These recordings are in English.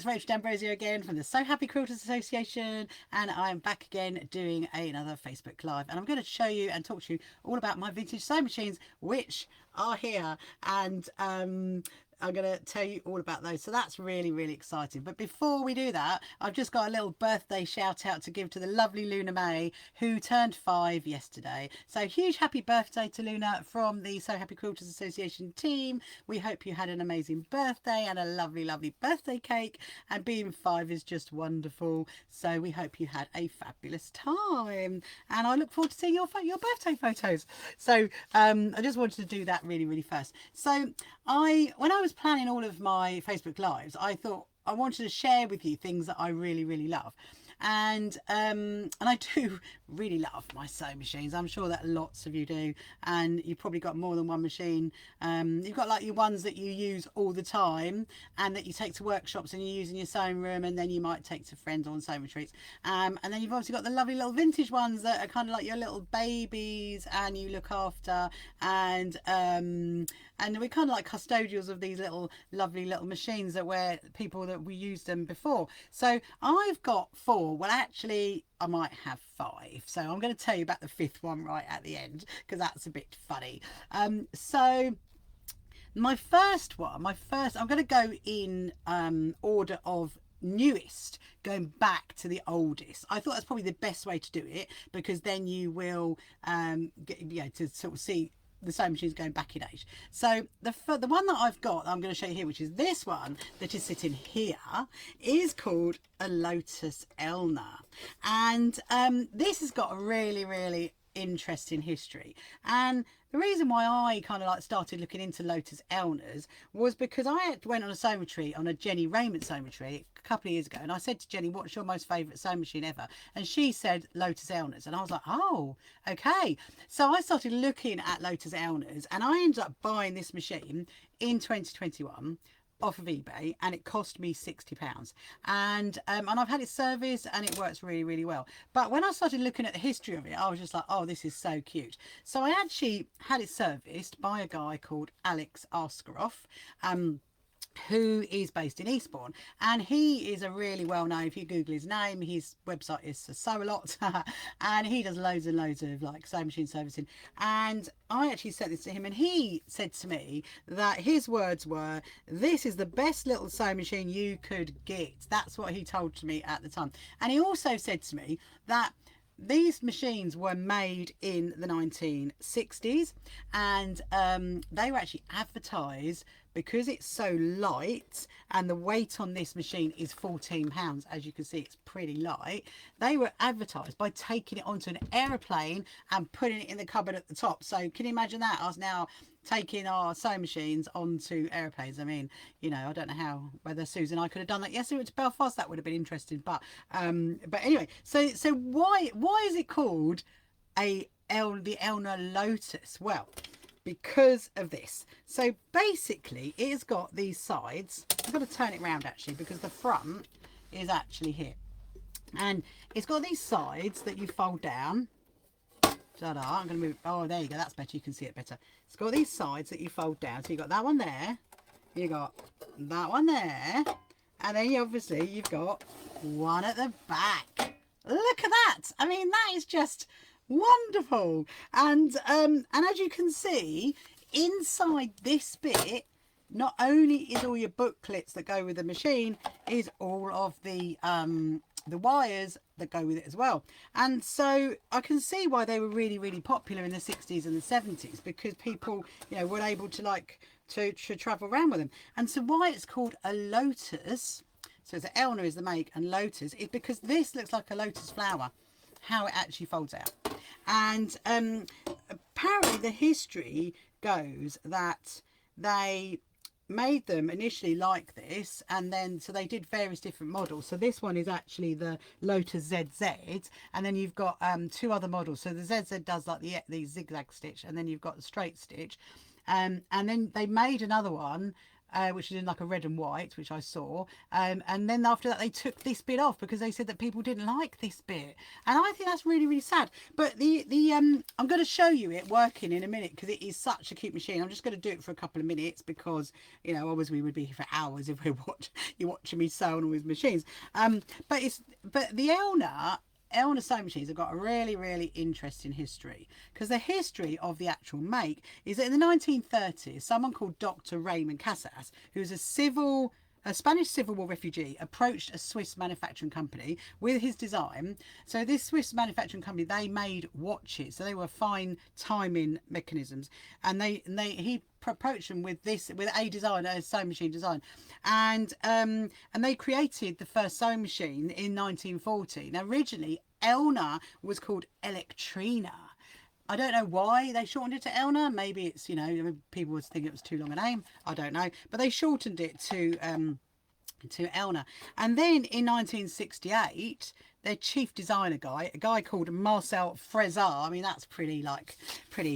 it's Rachel D'Ambrosio again from the So Happy Quilters Association, and I'm back again doing another Facebook Live, and I'm going to show you and talk to you all about my vintage sewing machines, which are here, and I'm going to tell you all about those. So that's really, really exciting. But before we do that, I've just got a little birthday shout out to give to the lovely Luna May, who turned 5 yesterday. So huge happy birthday to Luna from the So Happy Quilters Association team. We hope you had an amazing birthday and a lovely, lovely birthday cake. And being 5 is just wonderful. So we hope you had a fabulous time. And I look forward to seeing your birthday photos. So I just wanted to do that really, really fast. So when I was planning all of my Facebook Lives, I thought I wanted to share with you things that I really, really love. And I do really love my sewing machines. I'm sure that lots of you do, and you've probably got more than one machine. You've got like your ones that you use all the time and that you take to workshops and you use in your sewing room, and then you might take to friends on sewing retreats. And then you've obviously got the lovely little vintage ones that are kind of like your little babies and you look after, and we're kind of like custodials of these little lovely little machines that where people that we used them before. So I've got 4. Well, actually I might have 5, so I'm going to tell you about the 5th one right at the end because that's a bit funny. So my first one, I'm going to go in order of newest, going back to the oldest. I thought that's probably the best way to do it, because then you will get, to sort of see the sewing machines going back in age. So the one that I've got, I'm going to show you here, which is this one that is sitting here, is called a Lotus Elna, and this has got a really, really interesting history. And the reason why I kind of like started looking into Lotus Elnas was because I went on a sewing retreat, on a Jenny Raymond sewing retreat a couple of years ago, and I said to Jenny, what's your most favourite sewing machine ever? And she said Lotus Elnas, and I was like, oh, okay. So I started looking at Lotus Elnas, and I ended up buying this machine in 2021 off of eBay, and it cost me £60, and I've had it serviced and it works really, really well. But when I started looking at the history of it, I was just like, oh, this is so cute. So I actually had it serviced by a guy called Alex Askaroff, who is based in Eastbourne, and he is a really well known, if you Google his name, his website is Sew A Lot, and he does loads and loads of like sewing machine servicing. And I actually said this to him, and he said to me that his words were, this is the best little sewing machine you could get. That's what he told to me at the time. And he also said to me that these machines were made in the 1960s, and they were actually advertised, because it's so light and the weight on this machine is 14 pounds, as you can see it's pretty light. They were advertised by taking it onto an aeroplane and putting it in the cupboard at the top. So can you imagine that, us now taking our sewing machines onto airplanes? I mean, you know, I don't know whether Susan and I could have done that yesterday. We went to Belfast, that would have been interesting. But anyway, so why is it called the Elna Lotus? Well, because of this. So basically it's got these sides. I've got to turn it round actually, because the front is actually here, and it's got these sides that you fold down. Ta-da. I'm going to move. Oh, there you go, that's better, you can see it better. It's got these sides that you fold down. So you've got that one there, you got that one there, and then obviously you've got one at the back. Look at that. I mean, that is just wonderful. And as you can see, inside this bit, not only is all your booklets that go with the machine, is all of the wires that go with it as well. And so I can see why they were really, really popular in the 60s and the 70s, because people, you know, were able to like to travel around with them. And so why it's called a Lotus, so it's Elna is the make and Lotus, is because this looks like a lotus flower, how it actually folds out. And apparently the history goes that they made them initially like this, and then so they did various different models. So this one is actually the Lotus ZZ, and then you've got 2 other models. So the ZZ does like the zigzag stitch, and then you've got the straight stitch, and then they made another one which is in like a red and white, which I saw. And then after that, they took this bit off because they said that people didn't like this bit. And I think that's really, really sad. But I'm going to show you it working in a minute because it is such a cute machine. I'm just going to do it for a couple of minutes because, you know, obviously we would be here for hours if you're watching me sew on all these machines. But the Elna sewing machines have got a really, really interesting history, because the history of the actual make is that in the 1930s, someone called Dr. Raymond Casas, who's a Spanish Civil War refugee, approached a Swiss manufacturing company with his design. So this Swiss manufacturing company, they made watches. So they were fine timing mechanisms, and he approached them with a design, a sewing machine design, and they created the first sewing machine in 1940. Now originally Elna was called Electrina. I don't know why they shortened it to Elna. Maybe it's, you know, people would think it was too long a name. I don't know, but they shortened it to Elna. And then in 1968, their chief designer guy, a guy called Marcel Frézard. I mean, that's pretty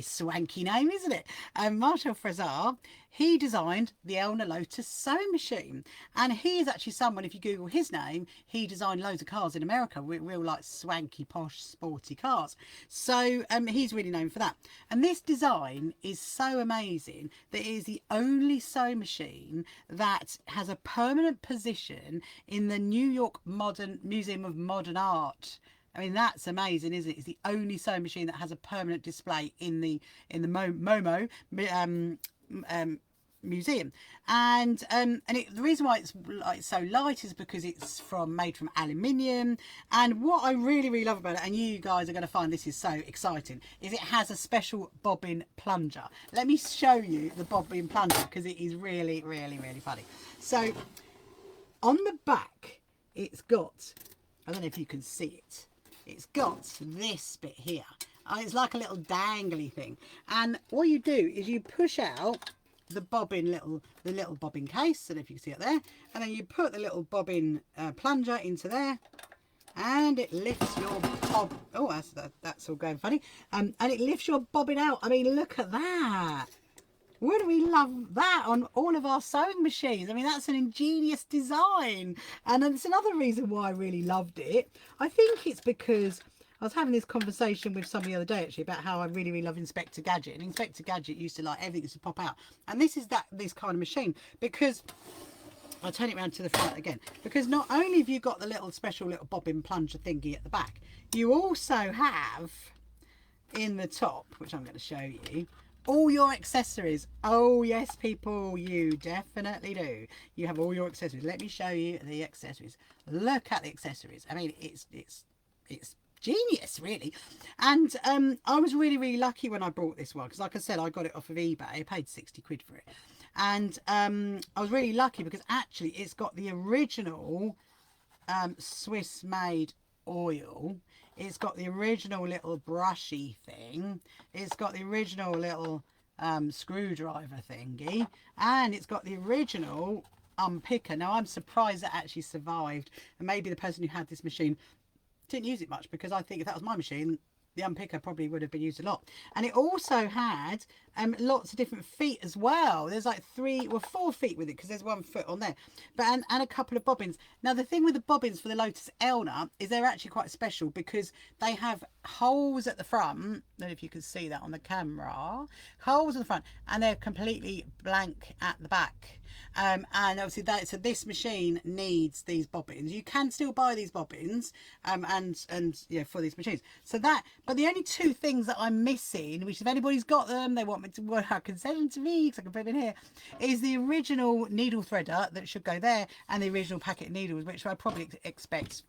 swanky name, isn't it? Marcel Frézard, he designed the Elna Lotus sewing machine. And he is actually someone, if you Google his name, he designed loads of cars in America, real like swanky, posh, sporty cars. So he's really known for that. And this design is so amazing that it is the only sewing machine that has a permanent position in the New York Museum of Modern Art. I mean, that's amazing, isn't it? It's the only sewing machine that has a permanent display in the MoMo museum. And the reason why it's like so light is because it's made from aluminium. And what I really, really love about it, and you guys are going to find this is so exciting, is it has a special bobbin plunger. Let me show you the bobbin plunger because it is really, really, really funny. So on the back, it's got, I don't know if you can see it, it's got this bit here. It's like a little dangly thing. And what you do is you push out the little bobbin case, I don't know if you can see it there, and then you put the little bobbin plunger into there, and it lifts your bob. Oh, that's all going funny. And it lifts your bobbin out. I mean, look at that. Wouldn't we love that on all of our sewing machines? I mean, that's an ingenious design. And it's another reason why I really loved it. I think it's because I was having this conversation with somebody the other day actually about how I really, really love Inspector Gadget. And Inspector Gadget used to like everything used to pop out. And this is this kind of machine, because I'll turn it around to the front again, because not only have you got the special little bobbin plunger thingy at the back, you also have in the top, which I'm going to show you, all your accessories. Oh yes, people, you definitely do. You have all your accessories. Let me show you the accessories. Look at the accessories. I mean, it's genius, really. And I was really, really lucky when I bought this one, because like I said, I got it off of eBay. I paid 60 quid for it. And I was really lucky because actually it's got the original Swiss made oil. It's got the original little brushy thing. It's got the original little screwdriver thingy. And it's got the original unpicker. Now, I'm surprised that actually survived. And maybe the person who had this machine didn't use it much, because I think if that was my machine, the unpicker probably would have been used a lot. And it also had lots of different feet as well. There's like 4 feet with it, because there's 1 foot on there, but and a couple of bobbins. Now the thing with the bobbins for the Lotus Elna is they're actually quite special, because they have holes at the front. I don't know if you can see that on the camera. Holes at the front, and they're completely blank at the back. And obviously so this machine needs these bobbins. You can still buy these bobbins and yeah, for these machines. So but the only 2 things that I'm missing, which if anybody's got them, they want me to, well, I can send them to me because I can put them in here, is the original needle threader that should go there, and the original packet of needles, which I probably expect,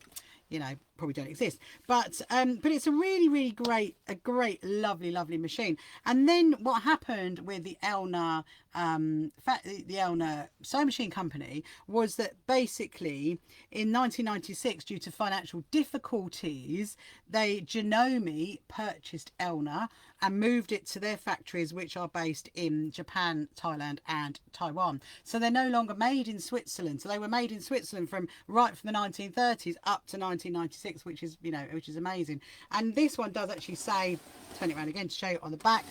you know, probably don't exist. But it's a really, really great, lovely, lovely machine. And then what happened with the Elna, the Elna sewing machine company, was that basically in 1996, due to financial difficulties, Janome purchased Elna and moved it to their factories, which are based in Japan, Thailand and Taiwan. So they're no longer made in Switzerland. So they were made in Switzerland from the 1930s up to 1996, which is amazing. And this one does actually say, turn it around again to show you on the back.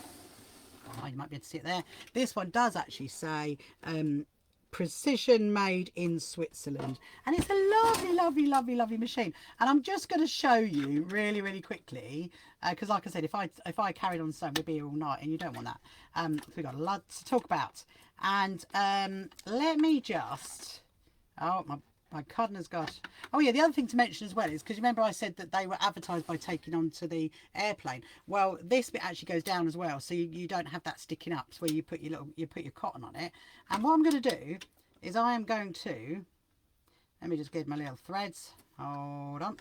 Oh, you might be able to see it there. This one does actually say precision made in Switzerland, and it's a lovely, lovely, lovely, lovely machine. And I'm just going to show you really, really quickly, because like I said, if I carried on sewing, we'd be here all night, and you don't want that. So we've got a lot to talk about. And let me just, oh, my cotton has got, oh yeah, the other thing to mention as well is, because remember I said that they were advertised by taking onto the airplane. Well, this bit actually goes down as well, so you don't have that sticking up. It's where you put your cotton on it. And what I'm going to do is I am going to, let me just get my little threads. Hold on,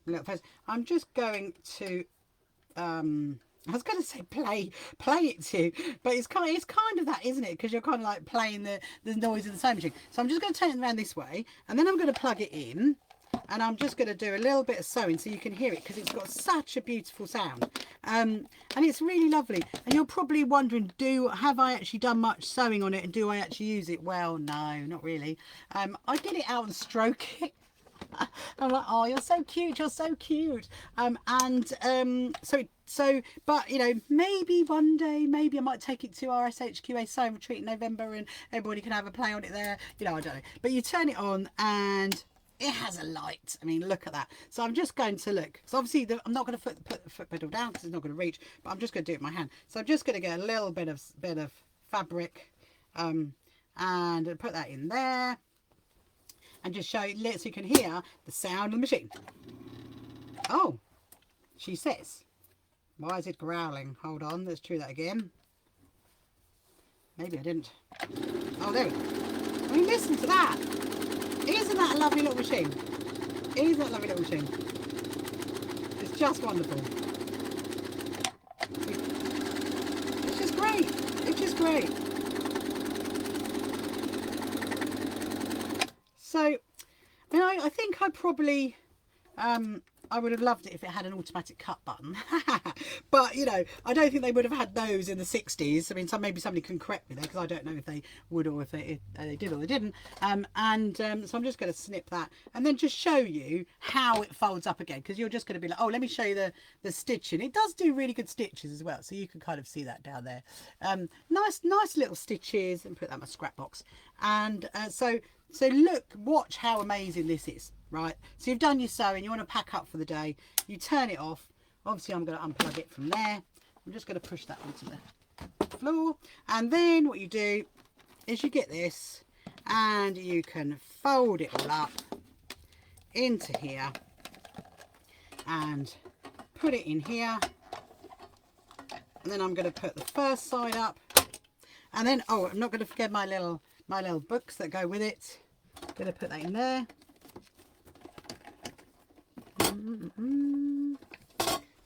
my little threads. I'm just going to I was going to say play it to, but it's kind of that, isn't it? Because you're kind of like playing the noise of the sewing machine. So I'm just going to turn it around this way, and then I'm going to plug it in, and I'm just going to do a little bit of sewing so you can hear it, because it's got such a beautiful sound, and it's really lovely. And you're probably wondering, have I actually done much sewing on it, and do I actually use it? Well, no, not really. I get it out and stroke it. I'm like, oh, you're so cute, you're so cute. So but you know, maybe one day, maybe I might take it to our SHQA sewing retreat in November, and everybody can have a play on it there, you know. I don't know, but you turn it on and it has a light. I mean, look at that. So I'm just going to look, so obviously I'm not going to put the foot pedal down because it's not going to reach, but I'm just going to do it with my hand. So I'm just going to get a little bit of fabric and put that in there, and just show you so you can hear the sound of the machine. Oh, she says, why is it growling? Hold on, let's try that again. Maybe I didn't. Oh, there we go. I mean, listen to that. Isn't that a lovely little machine? Isn't that a lovely little machine? It's just wonderful. It's just great. It's just great. So, I think I probably, I would have loved it if it had an automatic cut button. But, you know, I don't think they would have had those in the 60s. I mean, maybe somebody can correct me there, because I don't know if they would, or if they did or they didn't. So I'm just going to snip that and then just show you how it folds up again, because you're just going to be like, oh, let me show you the stitching. It does do really good stitches as well, so you can kind of see that down there. Nice little stitches, and put that in my scrap box. And so look, watch how amazing this is, right? So you've done your sewing, you want to pack up for the day, you turn it off. Obviously I'm going to unplug it from there. I'm just going to push that onto the floor, and then what you do is you get this and you can fold it all up into here and put it in here, and then I'm going to put the first side up, and then, oh, I'm not going to forget my little books that go with it. I'm going to put that in there.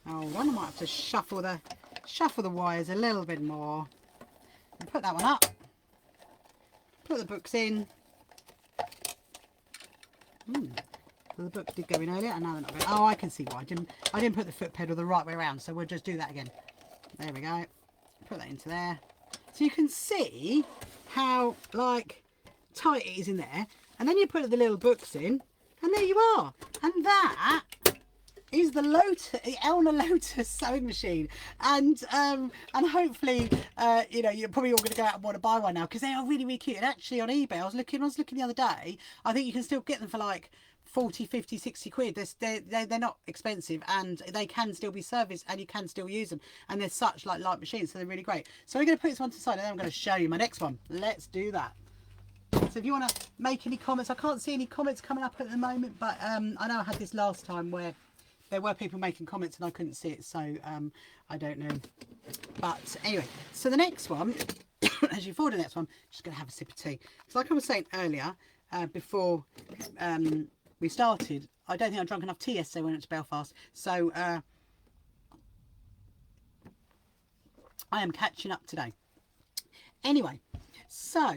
Hold on, I might have to shuffle the wires a little bit more. And put that one up. Put the books in. So the books did go in earlier, and now they're not going. Oh, I can see why. I didn't put the foot pedal the right way around, so we'll just do that again. There we go. Put that into there. So you can see how like tight it is in there, and then you put the little books in, and there you are. And that is the Elna Lotus sewing machine, and hopefully you know, you're probably all going to go out and want to buy one now, because they are really, really cute. And actually on eBay, I was looking the other day, I think you can still get them for like 40, 50, 60 quid. They're not expensive, and they can still be serviced, and you can still use them, and they're such like light machines, so they're really great. So we're going to put this one to the side, and then I'm going to show you my next one. Let's do that. So if you want to make any comments, I can't see any comments coming up at the moment, but I know I had this last time where there were people making comments and I couldn't see it, so I don't know. But anyway, so the next one, as you forward the next one, just going to have a sip of tea. So like I was saying earlier, before we started, I don't think I drank enough tea yesterday when I went to Belfast, so I am catching up today. Anyway, so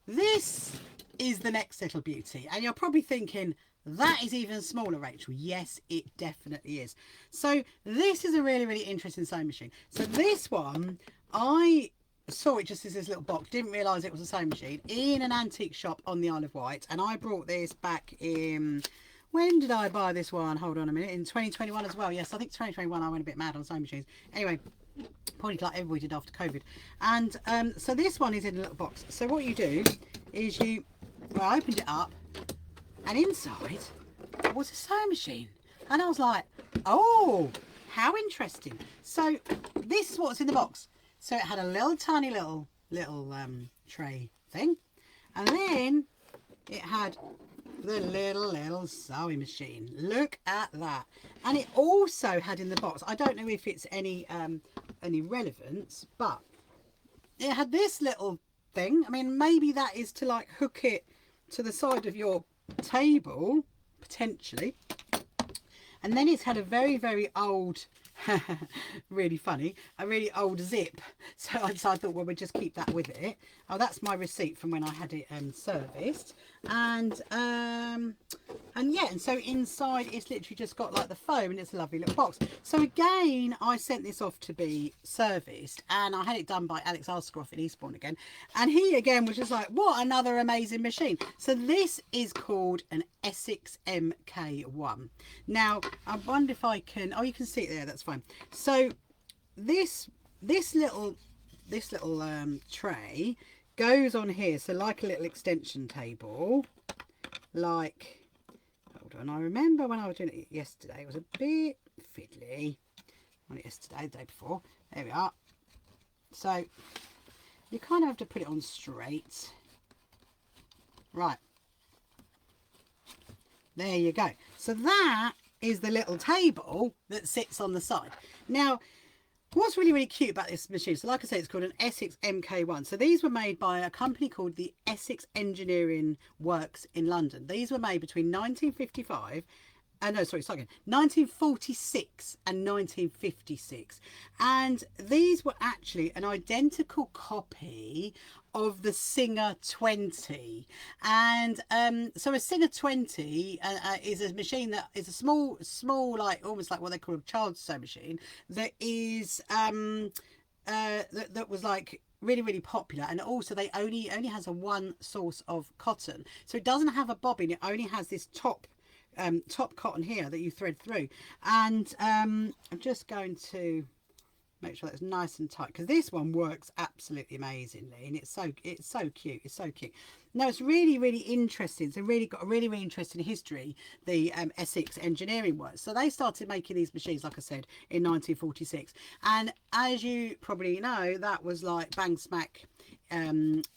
this is the next little beauty, and you're probably thinking, that is even smaller, Rachel. Yes, it definitely is. So this is a really, really interesting sewing machine. So this one, I saw it just as this little box, didn't realise it was a sewing machine, in an antique shop on the Isle of Wight, and I brought this back in, when did I buy this one? Hold on a minute, in 2021 as well. Yes, I think 2021 I went a bit mad on sewing machines. Anyway, probably like everybody did after COVID. And so this one is in a little box. So what you do is I opened it up, and inside was a sewing machine. And I was like, oh, how interesting. So this is what's in the box. So it had a little tiny little tray thing, and then it had the little sewing machine. Look at that. And it also had in the box, I don't know if it's any relevance, but it had this little thing. I mean, maybe that is to like hook it to the side of your table, potentially. And then it's had a very, very old, really funny, a really old zip. So I thought, well, we'll just keep that with it. Oh, that's my receipt from when I had it serviced. And yeah, and so inside it's literally just got like the foam, and it's a lovely little box. So again, I sent this off to be serviced, and I had it done by Alex Arscroft in Eastbourne again, and he again was just like, what another amazing machine. So this is called an Essex MK1. Now I wonder if I can, oh, you can see it there, that's fine. So this little tray goes on here, so like a little extension table, like, hold on, I remember when I was doing it yesterday, it was a bit fiddly. Not yesterday, the day before. There we are. So you kind of have to put it on straight. Right. There you go. So that is the little table that sits on the side. Now, what's really, really cute about this machine, so like I say, it's called an Essex MK1. So these were made by a company called the Essex Engineering Works in London. These were made between 1955 no, sorry, start again. 1946 and 1956. And these were actually an identical copy of the Singer 20. And so a Singer 20 is a machine that is a small, like almost like what they call a child's sewing machine that is that was like really, really popular. And also they only has a one source of cotton, so it doesn't have a bobbin. It only has this top cotton here that you thread through. And I'm just going to make sure that's nice and tight, because this one works absolutely amazingly, and it's so cute. It's so cute. No, it's really, really interesting. It's really got a really, really interesting history, the Essex Engineering Works. So they started making these machines, like I said, in 1946, and as you probably know, that was like bang smack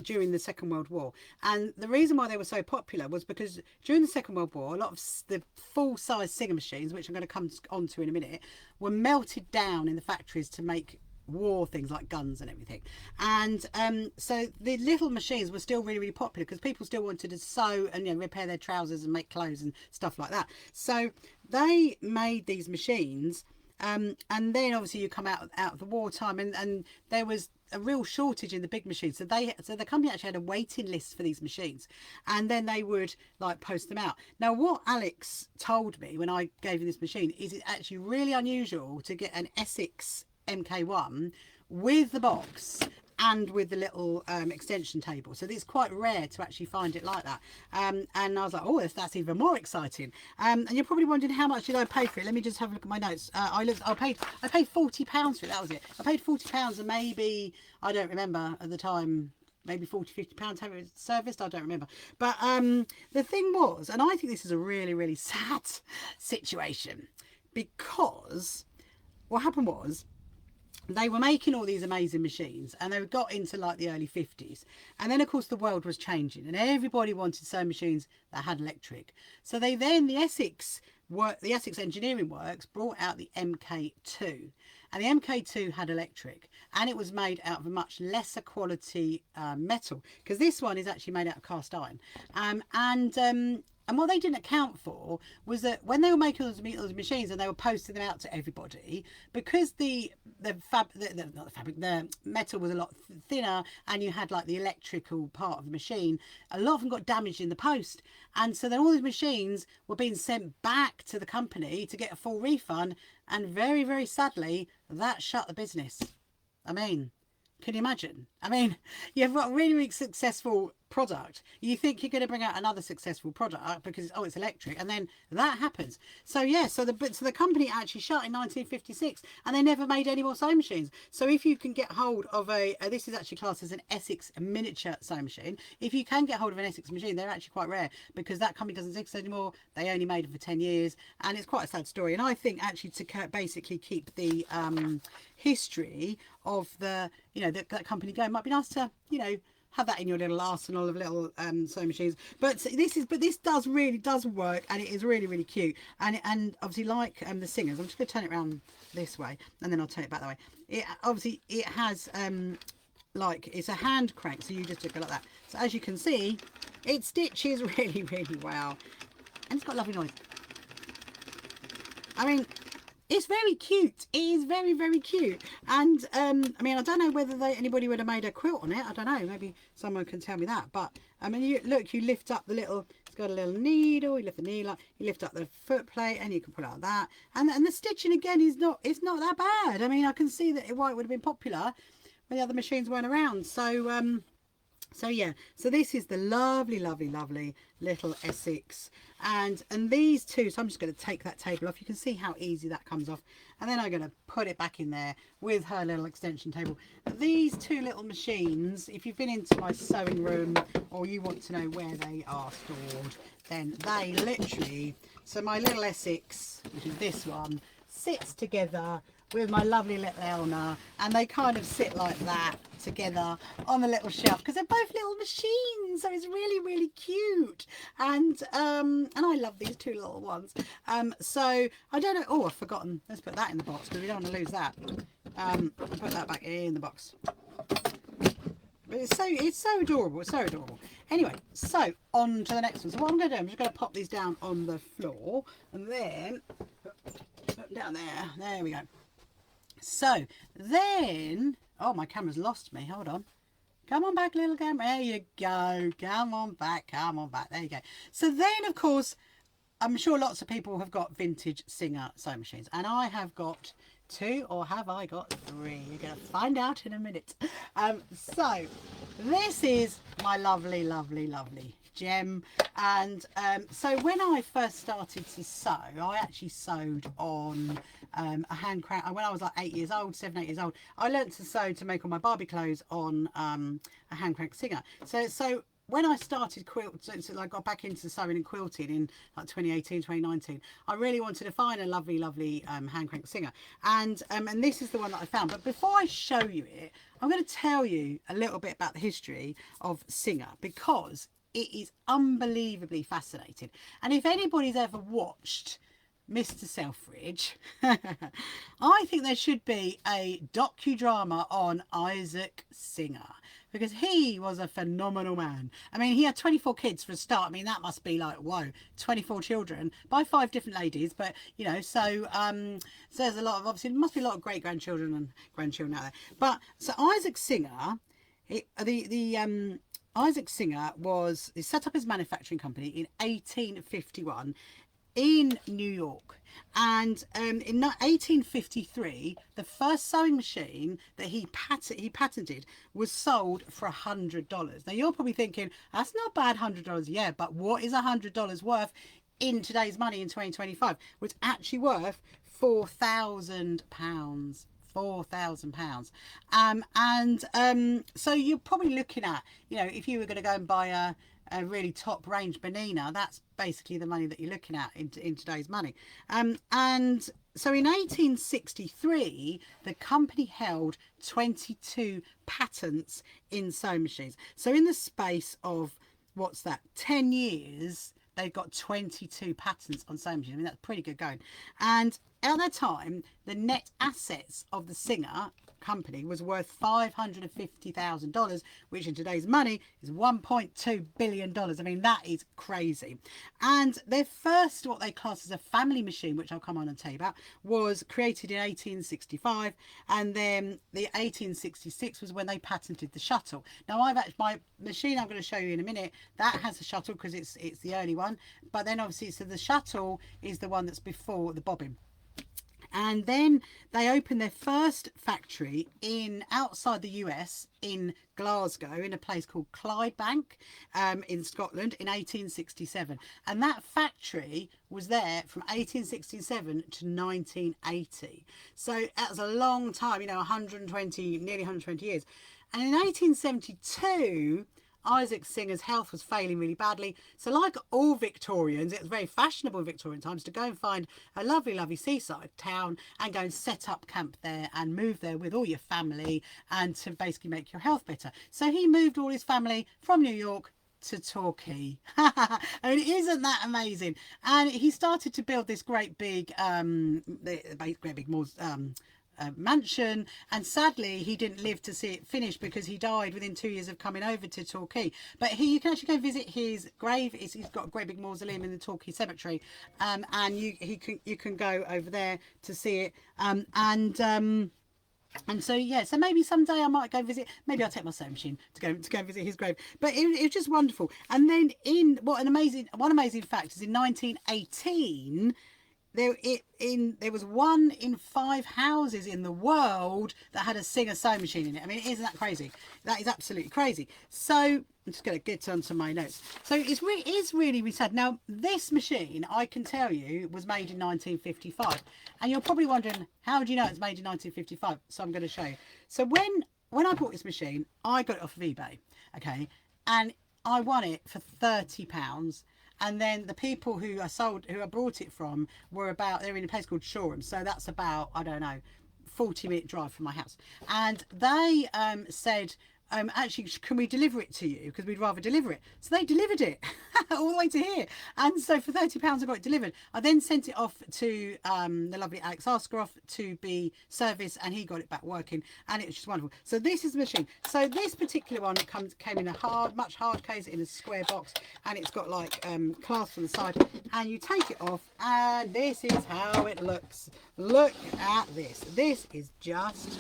during the Second World War. And the reason why they were so popular was because during the Second World War, a lot of the full-size Singer machines, which I'm going to come on to in a minute, were melted down in the factories to make war things like guns and everything. And so the little machines were still really, really popular because people still wanted to sew and, you know, repair their trousers and make clothes and stuff like that. So they made these machines, and then obviously you come out of the wartime, and there was a real shortage in the big machines. So the company actually had a waiting list for these machines, and then they would like post them out. Now, what Alex told me when I gave him this machine is it's actually really unusual to get an Essex MK1 with the box and with the little extension table. So it's quite rare to actually find it like that. And I was like, oh, that's even more exciting. And you're probably wondering, how much did I pay for it? Let me just have a look at my notes. I paid £40 for it. That was it. I paid £40, and maybe, I don't remember at the time, maybe £40-50 have it serviced, I don't remember. But the thing was, and I think this is a really, really sad situation, because what happened was, they were making all these amazing machines, and they got into like the early 50s, and then of course the world was changing, and everybody wanted sewing machines that had electric. So they then, the Essex Engineering Works brought out the MK2, and the MK2 had electric, and it was made out of a much lesser quality metal, because this one is actually made out of cast iron. And what they didn't account for was that when they were making those machines and they were posting them out to everybody, because the metal was a lot thinner, and you had like the electrical part of the machine, a lot of them got damaged in the post. And so then all these machines were being sent back to the company to get a full refund, and very, very sadly, that shut the business. I mean, can you imagine? I mean, you've got a really, really successful product, you think you're going to bring out another successful product because it's electric, and then that happens. So yeah, so the company actually shut in 1956, and they never made any more sewing machines. So if you can get hold of this is actually classed as an Essex miniature sewing machine. If you can get hold of an Essex machine, they're actually quite rare because that company doesn't exist anymore. They only made them for 10 years, and it's quite a sad story. And I think actually to basically keep the history of the that company going, might be nice to have that in your little arsenal of little sewing machines. But this really does work, and it is really, really cute. And obviously, like the Singers, I'm just going to turn it around this way, and then I'll turn it back that way. It has like, it's a hand crank, so you just go like that. So as you can see, it stitches really, really well, and it's got a lovely noise. I mean, it's very cute. It is very, very cute. And I mean, I don't know whether anybody would have made a quilt on it. I don't know. Maybe someone can tell me that. But I mean, you lift up the little. It's got a little needle. You lift the needle. You lift up the foot plate, and you can pull out that. And the stitching again is not. It's not that bad. I mean, I can see that why it would have been popular when the other machines weren't around. So yeah, so this is the lovely, lovely, lovely little Essex, and these two, so I'm just going to take that table off. You can see how easy that comes off, and then I'm going to put it back in there with her little extension table. These two little machines, if you've been into my sewing room or you want to know where they are stored, then they literally, so my little Essex, which is this one, sits together with my lovely little Elna, and they kind of sit like that together on the little shelf because they're both little machines, so it's really, really cute. And I love these two little ones. So I don't know, oh, I've forgotten, let's put that in the box because we don't want to lose that. I'll put that back in the box. But it's so adorable, it's so adorable. Anyway, so on to the next one. So what I'm going to do, I'm just going to pop these down on the floor, and then put down there we go. So then, oh, my camera's lost me. Hold on. Come on back, little camera. There you go. Come on back. Come on back. There you go. So then, of course, I'm sure lots of people have got vintage Singer sewing machines. And I have got 2, or have I got 3? You're going to find out in a minute. So this is my lovely, lovely, lovely gem. And so when I first started to sew, I actually sewed on a hand crank. When I was like 8 years old, 7, 8 years old, I learned to sew to make all my Barbie clothes on a hand crank Singer. So when I started so I got back into sewing and quilting in like 2018, 2019, I really wanted to find a lovely, lovely hand crank Singer. And this is the one that I found. But before I show you it, I'm going to tell you a little bit about the history of Singer, because it is unbelievably fascinating. And if anybody's ever watched Mr. Selfridge, I think there should be a docudrama on Isaac Singer, because he was a phenomenal man. I mean, he had 24 kids for a start. I mean, that must be like, whoa, 24 children by 5 different ladies. But, so there's a lot of, obviously, there must be a lot of great-grandchildren and grandchildren out there. But, so Isaac Singer, Isaac Singer he set up his manufacturing company in 1851 in New York. And in 1853, the first sewing machine that he patented was sold for $100. Now you're probably thinking, that's not bad, $100. Yeah, but what is $100 worth in today's money in 2025? Well, it's actually worth £4,000. £4,000. So you're probably looking at, if you were going to go and buy a really top range Bernina, that's basically the money that you're looking at in today's money. And so in 1863, the company held 22 patents in sewing machines. So in the space of, 10 years, they've got 22 patents on sewing machines. I mean, that's pretty good going. And at that time, the net assets of the Singer company was worth $550,000, which in today's money is $1.2 billion. I mean, that is crazy. And their first, what they class as a family machine, which I'll come on and tell you about, was created in 1865, and then the 1866 was when they patented the shuttle. Now, my machine I'm going to show you in a minute, that has a shuttle because it's the early one, but then obviously, so the shuttle is the one that's before the bobbin. And then they opened their first factory outside the US in Glasgow, in a place called Clydebank, in Scotland, in 1867. And that factory was there from 1867 to 1980. So that was a long time, you know, 120, nearly 120 years. And in 1872, Isaac Singer's health was failing really badly. So like all Victorians, it was very fashionable in Victorian times to go and find a lovely, lovely seaside town and go and set up camp there and move there with all your family and to basically make your health better. So he moved all his family from New York to Torquay. I mean, isn't that amazing? And he started to build this great big, mansion, and sadly he didn't live to see it finish because he died within 2 years of coming over to Torquay. But you can actually go visit his grave. He's got a great big mausoleum in the Torquay cemetery, and you can go over there to see it. And so yeah, so maybe someday I might go visit. Maybe I'll take my sewing machine to go visit his grave. But it was just wonderful. And then one amazing fact is in 1918. There was 1 in 5 houses in the world that had a Singer sewing machine in it. I mean, isn't that crazy? That is absolutely crazy. So I'm just going to get onto my notes. So it is really, really sad. Now, this machine, I can tell you, was made in 1955. And you're probably wondering, how do you know it's made in 1955? So I'm going to show you. So when I bought this machine, I got it off of eBay, okay? And I won it for £30. And then the people who I brought it from they're in a place called Shoreham. So that's about, I don't know, 40-minute drive from my house. And they said, actually, can we deliver it to you? Because we'd rather deliver it. So they delivered it all the way to here. And so for £30, I got it delivered. I then sent it off to the lovely Alex Askaroff to be serviced, and he got it back working, and it was just wonderful. So this is the machine. So this particular one came in a much hard case in a square box, and it's got like clasps on the side, and you take it off, and this is how it looks. Look at this. This is just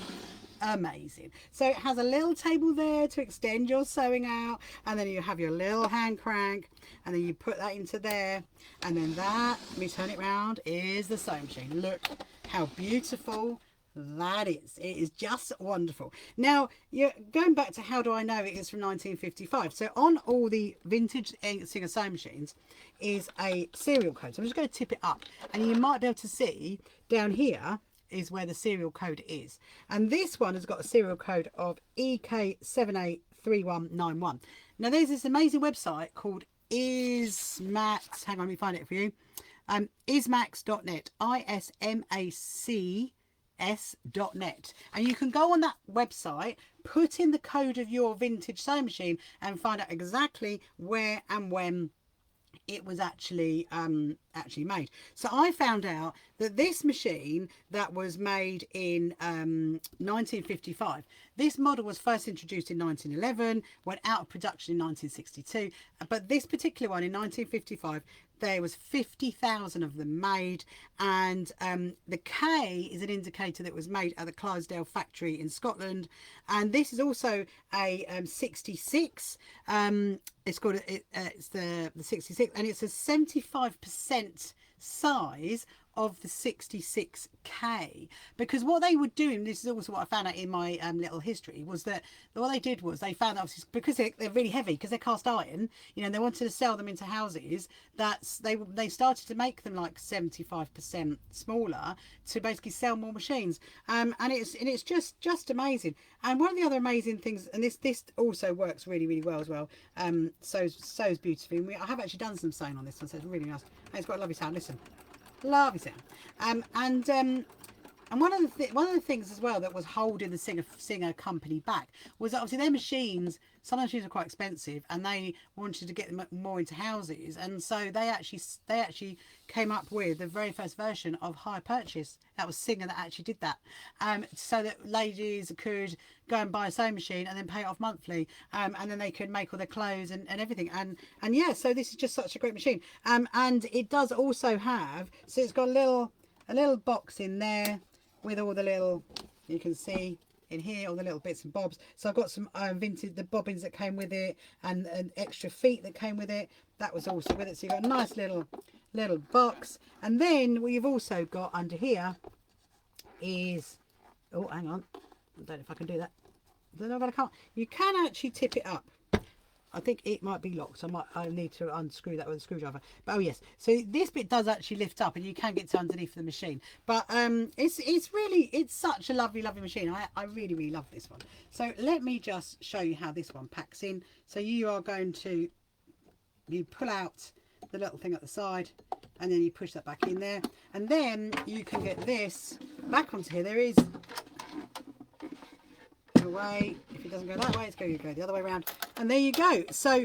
amazing. So it has a little table there to extend your sewing out, and then you have your little hand crank, and then you put that into there, and then that, let me turn it round, is the sewing machine. Look how beautiful that is. It is just wonderful. Now, you're going back to how do I know it is from 1955. So on all the vintage Singer sewing machines is a serial code. So I'm just going to tip it up, and you might be able to see down here is where the serial code is, and this one has got a serial code of EK783191. Now there's this amazing website called Ismax, hang on, let me find it for you, ismax.net, ISMACS.net, and you can go on that website, put in the code of your vintage sewing machine, and find out exactly where and when it was actually made. So I found out that this machine that was made in 1955, this model was first introduced in 1911, went out of production in 1962, but this particular one in 1955, there was 50,000 of them made, and the K is an indicator that was made at the Clydesdale factory in Scotland. And this is also a 66. It's called it's the 66, and it's a 75% size of the 66K, because what they would do, and this is also what I found out in my little history, was that what they did was they found out, because they're really heavy, because they're cast iron, you know, and they wanted to sell them into houses, they started to make them like 75% smaller to basically sell more machines, and it's just amazing. And one of the other amazing things, and this also works really, really well as well, sews beautifully. I have actually done some sewing on this one, so it's really nice, and it's got a lovely sound. Listen. Lovely sound. And one of the things as well that was holding the Singer company back was that obviously their machines, some machines are quite expensive, and they wanted to get them more into houses, and so they actually came up with the very first version of hire purchase. That was Singer that actually did that, so that ladies could go and buy a sewing machine and then pay it off monthly, and then they could make all their clothes and everything. And yeah, so this is just such a great machine. And it does also have, so it's got a little box in there with all the little, you can see in here, all the little bits and bobs. So I've got some vintage, the bobbins that came with it, and extra feet that came with it. That was also with it. So you've got a nice little box. And then what you've also got under here is, oh, hang on, I don't know if I can do that. I don't know if I can't. You can actually tip it up. I think it might be locked. I need to unscrew that with a screwdriver. But oh yes, so this bit does actually lift up, and you can get to underneath the machine. But it's such a lovely machine. I really love this one. So let me just show you how this one packs in. So you pull out the little thing at the side, and then you push that back in there, and then you can get this back onto here. There is way, if it doesn't go that way, it's going to go the other way around, and there you go. So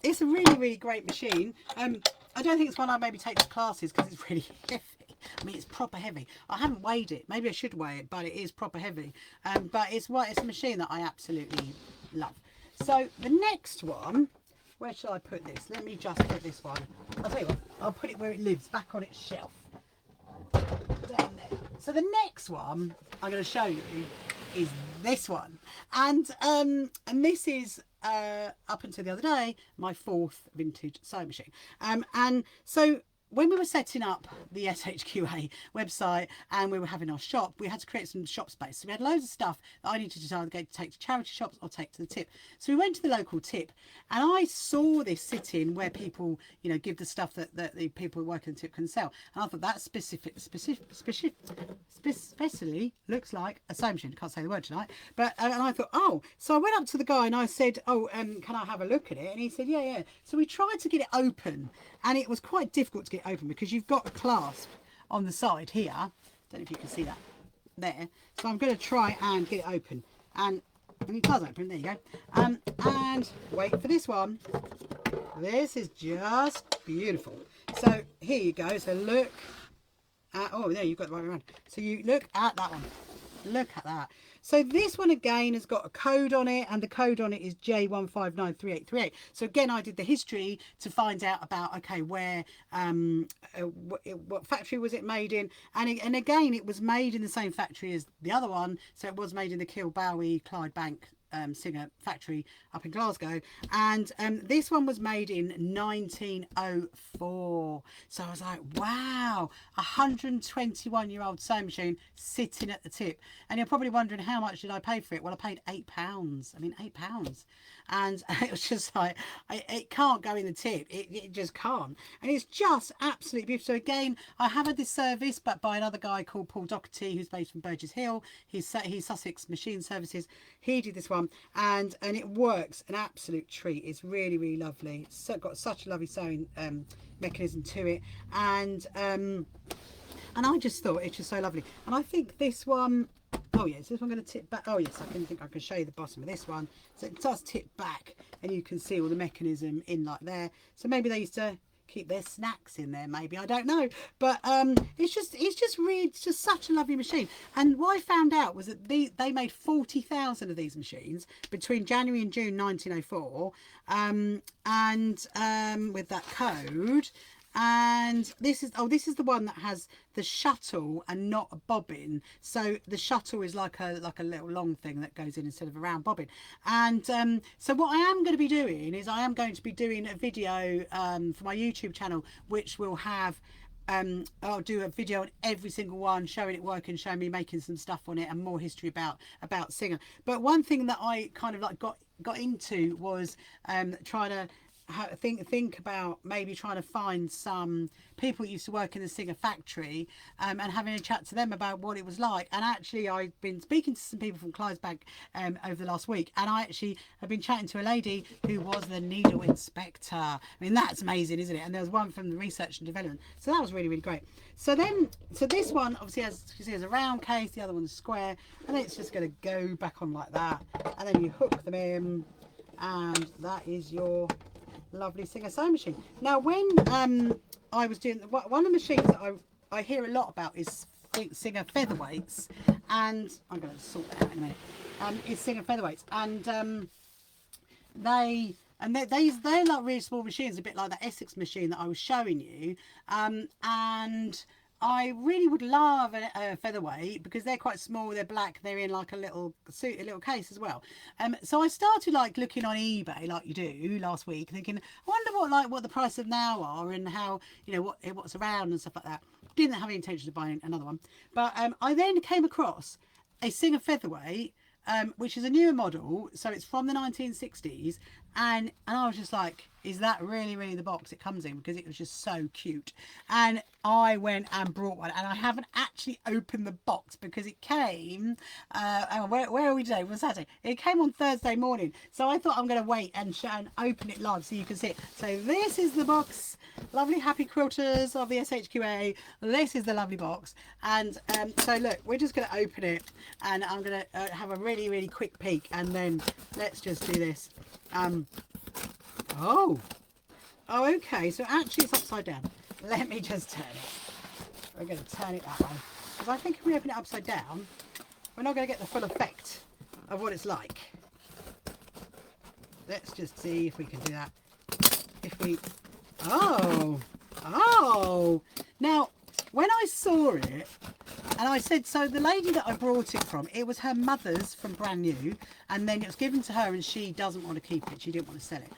it's a really great machine. I don't think it's one I maybe take to classes because it's really heavy. I mean, it's proper heavy. I haven't weighed it. Maybe I should weigh it, but it is proper heavy. But it's a machine that I absolutely love. So the next one, where should I put this? Let me just put this one. I'll tell you what, I'll put it where it lives, back on its shelf. Down there. So the next one I'm going to show you is this one, and this is up until the other day my 4th vintage sewing machine, and so when we were setting up the SHQA website and we were having our shop, we had to create some shop space. So we had loads of stuff that I needed to decide to take to charity shops or take to the tip. So we went to the local tip, and I saw this sitting where people, you know, give the stuff that the people who work in the tip can sell. And I thought that specifically looks like a sewing machine. I can't say the word tonight. But and I thought, oh, so I went up to the guy and I said, oh, can I have a look at it? And he said, yeah. So we tried to get it open, and it was quite difficult to get open because you've got a clasp on the side here. Don't know if you can see that there. So I'm going to try and get it open, and it does open. There you go. And wait for this one. This is just beautiful. So here you go. So look at, oh, there you've got the right around. So you look at that one. Look at that. So this one again has got a code on it, and the code on it is J1593838. So again, I did the history to find out about, okay, where, what factory was it made in, and again, it was made in the same factory as the other one. So it was made in the Kilbowie Clydebank Singer factory up in Glasgow, and this one was made in 1904. So I was like, wow, 121-year-old sewing machine sitting at the tip. And you're probably wondering, how much did I pay for it? Well, I paid £8. I mean, £8. And it was just like, it can't go in the tip. It just can't. And it's just absolutely beautiful. So again, I have had this service, but by another guy called Paul Doherty, who's based from Burgess Hill. He's Sussex Machine Services. He did this one, and it works an absolute treat. It's really lovely. So got such a lovely sewing mechanism to it, and I just thought it's just so lovely. And I think this one, oh yes, this one going to tip back. Oh yes, I can show you the bottom of this one. So it does tip back, and you can see all the mechanism in like there. So maybe they used to keep their snacks in there, maybe, I don't know. But it's just such a lovely machine. And what I found out was that they made 40,000 of these machines between January and June 1904, with that code. And this is the one that has the shuttle and not a bobbin. So the shuttle is like a little long thing that goes in instead of a round bobbin. And so what I am going to be doing is I am going to be doing a video for my YouTube channel, which will have I'll do a video on every single one, showing it working, showing me making some stuff on it, and more history about Singer. But one thing that I kind of like got into was trying to think about maybe trying to find some people who used to work in the Singer factory, and having a chat to them about what it was like. And actually, I've been speaking to some people from Clydesbank over the last week, and I actually have been chatting to a lady who was the needle inspector. I mean, that's amazing, isn't it? And there was one from the research and development, so that was really great. So this one obviously has a round case, the other one's square, and then it's just going to go back on like that, and then you hook them in, and that is your lovely Singer sewing machine. Now, when I was doing one of the machines that I hear a lot about is Singer featherweights, and I'm going to sort that out in a minute. It's Singer featherweights, and they're like really small machines, a bit like that Essex machine that I was showing you, and I really would love a featherweight because they're quite small, they're black, they're in like a little case as well. So I started like looking on eBay, like you do, last week, thinking, I wonder what the price of now are, and how, you know, what's around and stuff like that. didn't have any intention of buying another one. But I then came across a Singer Featherweight, which is a newer model, so it's from the 1960s, and I was just like, is that really the box it comes in? Because it was just so cute. And I went and brought one, and I haven't actually opened the box because it came, where are we today? Well, Saturday. It came on Thursday morning, so I thought I'm going to wait and open it live so you can see it. So this is the box. Lovely happy quilters of the SHQA. This is the lovely box. And so look, we're just going to open it, and I'm going to have a really quick peek, and then let's just do this. Oh, okay, so actually it's upside down. Let me just turn it. We're going to turn it that way, because I think if we open it upside down, we're not going to get the full effect of what it's like. Let's just see if we can do that. If we... Oh! Now, when I saw it, and I said, so the lady that I brought it from, it was her mother's from brand new, and then it was given to her, and she doesn't want to keep it. She didn't want to sell it.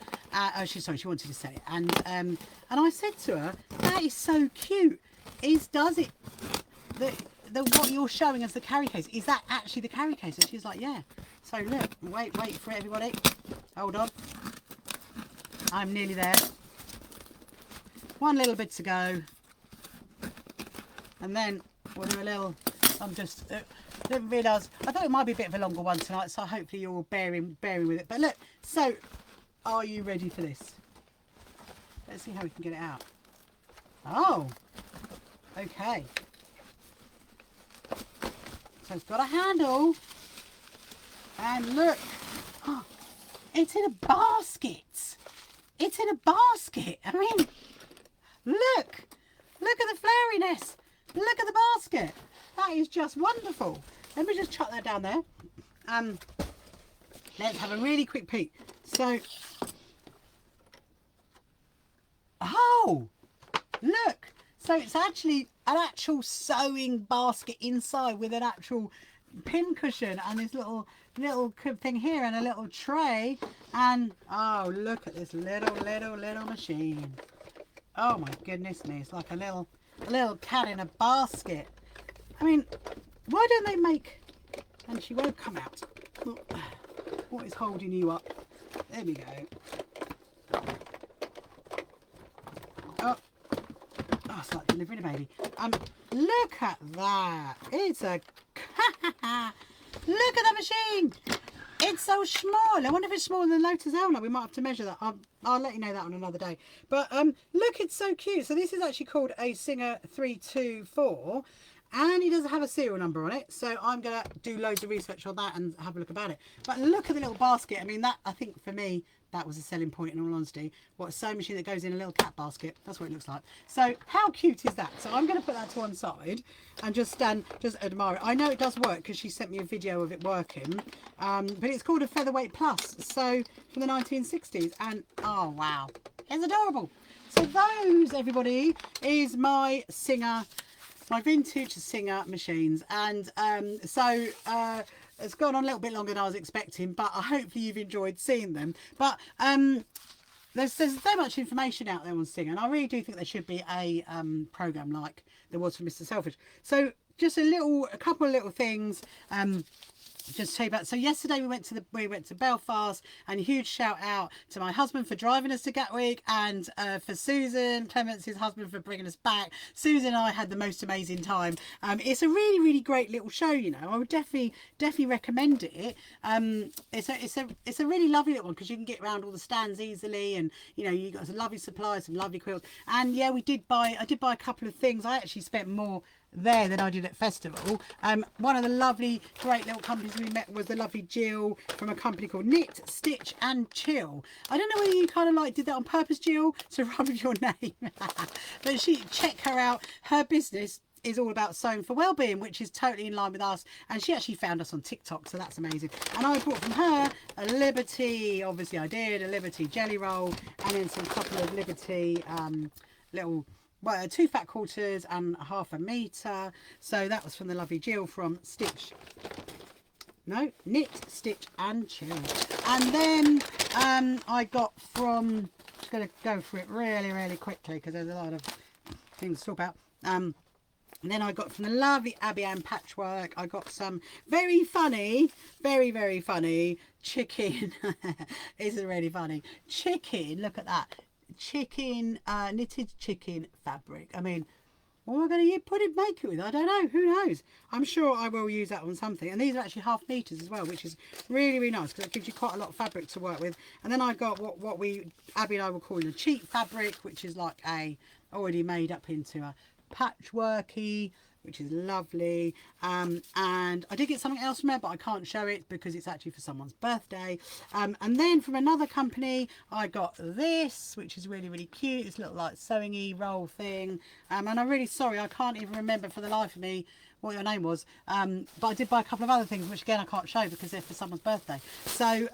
She wanted to sell it. And I said to her, that is so cute. Does it, what you're showing as the carry case, is that actually the carry case? And she's like, yeah. So look, wait for it, everybody. Hold on. I'm nearly there. One little bit to go. And then we'll do a little, didn't realise, I thought it might be a bit of a longer one tonight, so hopefully you're all bearing with it. But look, so, are you ready for this? Let's see how we can get it out. Oh, okay. So it's got a handle, and look, oh, it's in a basket. It's in a basket. I mean, look at the flairiness. Look at the basket. That is just wonderful. Let me just chuck that down there. Let's have a really quick peek. So, oh, look. So it's actually an actual sewing basket inside with an actual pin cushion and this little thing here and a little tray. And, oh, look at this little machine. Oh my goodness me. It's like a little cat in a basket. I mean, why don't they make... And she won't come out. What is holding you up? There we go. Oh, it's like delivering a baby. Look at that. It's a... Look at the machine. It's so small. I wonder if it's smaller than Lotus Elna. We might have to measure that. I'll let you know that on another day. But look, it's so cute. So this is actually called a Singer 324. And he doesn't have a serial number on it. So I'm going to do loads of research on that and have a look about it. But look at the little basket. I mean, that, I think for me, that was a selling point in all honesty. What, a sewing machine that goes in a little cat basket. That's what it looks like. So how cute is that? So I'm going to put that to one side and just admire it. I know it does work because she sent me a video of it working. But it's called a Featherweight Plus. So from the 1960s. And oh wow, it's adorable. So those, everybody, is my vintage Singer machines. And it's gone on a little bit longer than I was expecting, but hopefully you've enjoyed seeing them. But there's so much information out there on Singer, and I really do think there should be a program like there was for Mr. Selfish. So just a couple of little things. Just to tell you about. So yesterday we went to Belfast, and a huge shout out to my husband for driving us to Gatwick, and for Susan Clements, his husband, for bringing us back. Susan and I had the most amazing time. It's a really great little show. You know, I would definitely recommend it. It's a really lovely little one because you can get around all the stands easily, and you know you got some lovely supplies, some lovely quilts. And yeah, I did buy a couple of things. I actually spent more there than I did at festival. One of the lovely great little companies we met was the lovely Jill from a company called Knit, Stitch and Chill. I don't know whether you kind of like did that on purpose, Jill, to rub your name. But check her out. Her business is all about sewing for wellbeing, which is totally in line with us, and she actually found us on TikTok, so that's amazing. And I bought from her a Liberty, obviously I did, a Liberty jelly roll, and then some couple of Liberty little, well, 2 fat quarters and half a metre. So that was from the lovely Jill from Knit, Stitch and Chill. And then I got from, just going to go through it really quickly because there's a lot of things to talk about. And then I got from the lovely Abby Ann Patchwork, I got some very funny, very funny chicken. Isn't really funny. Chicken, look at that. Chicken, knitted chicken fabric. I mean, what am I going to make it with? I don't know. Who knows? I'm sure I will use that on something. And these are actually 1/2 meters as well, which is really nice because it gives you quite a lot of fabric to work with. And then I got what Abby and I will call a cheap fabric, which is like a already made up into a patchworky, which is lovely. And I did get something else from there, but I can't show it because it's actually for someone's birthday. And then from another company I got this, which is really cute. This little like sewing-y roll thing, and I'm really sorry I can't even remember for the life of me what your name was, but I did buy a couple of other things which again I can't show because they're for someone's birthday. So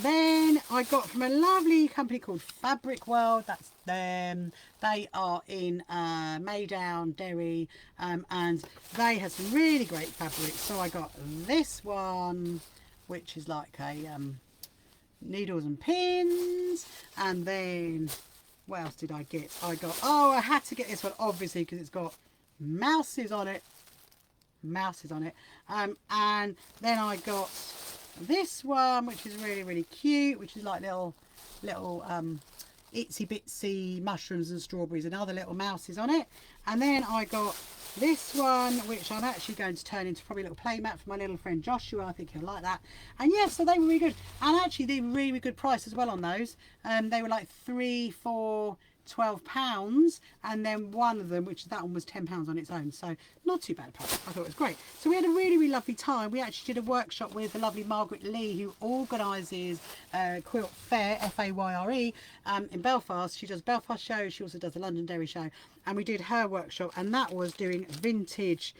then I got from a lovely company called Fabric World. That's them. They are in Maydown, Derry, and they have some really great fabrics. So I got this one, which is like a needles and pins. And then what else did I get? I I had to get this one obviously because it's got mouses on it. And then I got this one, which is really cute, which is like little itsy bitsy mushrooms and strawberries and other little mouses on it. And then I got this one, which I'm actually going to turn into probably a little playmat for my little friend Joshua. I think he'll like that. And yeah, so they were really good, and actually they were really good price as well on those. They were like 3 for £12, and then one of them, which that one was £10 on its own, so not too bad price. I thought it was great. So we had a really lovely time. We actually did a workshop with the lovely Margaret Lee, who organises Quilt Fair, F-A-Y-R-E, in Belfast. She does Belfast shows, she also does the Londonderry show, and we did her workshop, and that was doing vintage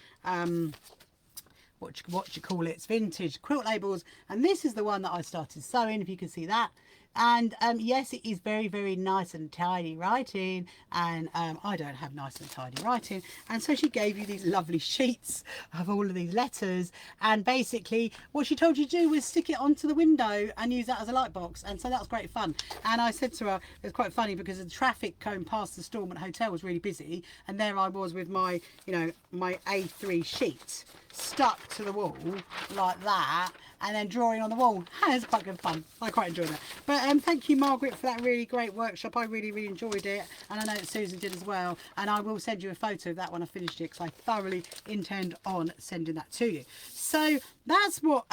what you call it, it's vintage quilt labels. And this is the one that I started sewing, if you can see that. And yes, it is very nice and tidy writing, and I don't have nice and tidy writing, and so she gave you these lovely sheets of all of these letters, and basically what she told you to do was stick it onto the window and use that as a light box. And so that was great fun. And I said to her, it was quite funny because the traffic going past the Stormont Hotel was really busy, and there I was with my, you know, my A3 sheet stuck to the wall like that, and then drawing on the wall. It's quite good fun. I quite enjoyed that. But thank you, Margaret, for that really great workshop. I really enjoyed it, and I know that Susan did as well. And I will send you a photo of that when I finished it, because I thoroughly intend on sending that to you. So that's what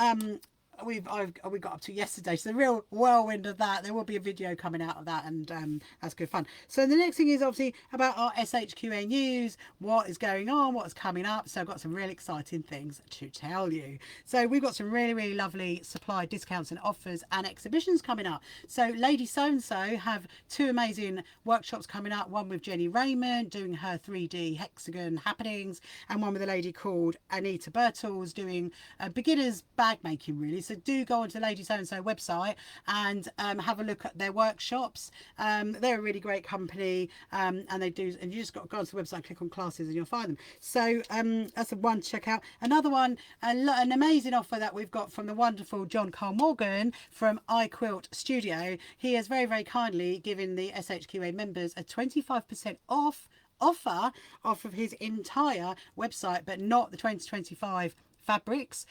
we got up to yesterday. So the real whirlwind of that. There will be a video coming out of that, and that's good fun. So the next thing is obviously about our SHQA news, what is going on, what's coming up. So I've got some really exciting things to tell you. So we've got some really lovely supply discounts and offers and exhibitions coming up. So Lady So and So have 2 amazing workshops coming up, one with Jenny Raymond doing her 3D hexagon happenings, and one with a lady called Anita Birtles doing beginners bag making, really. So do go onto the Lady So and So website and have a look at their workshops. They're a really great company, and they do, and you just got to go onto the website, click on classes, and you'll find them. So that's the one to check out. Another one, an amazing offer that we've got from the wonderful John Cole Morgan from iQuilt Studio. He has very kindly given the SHQA members a 25% offer off of his entire website, but not the 2025 fabrics.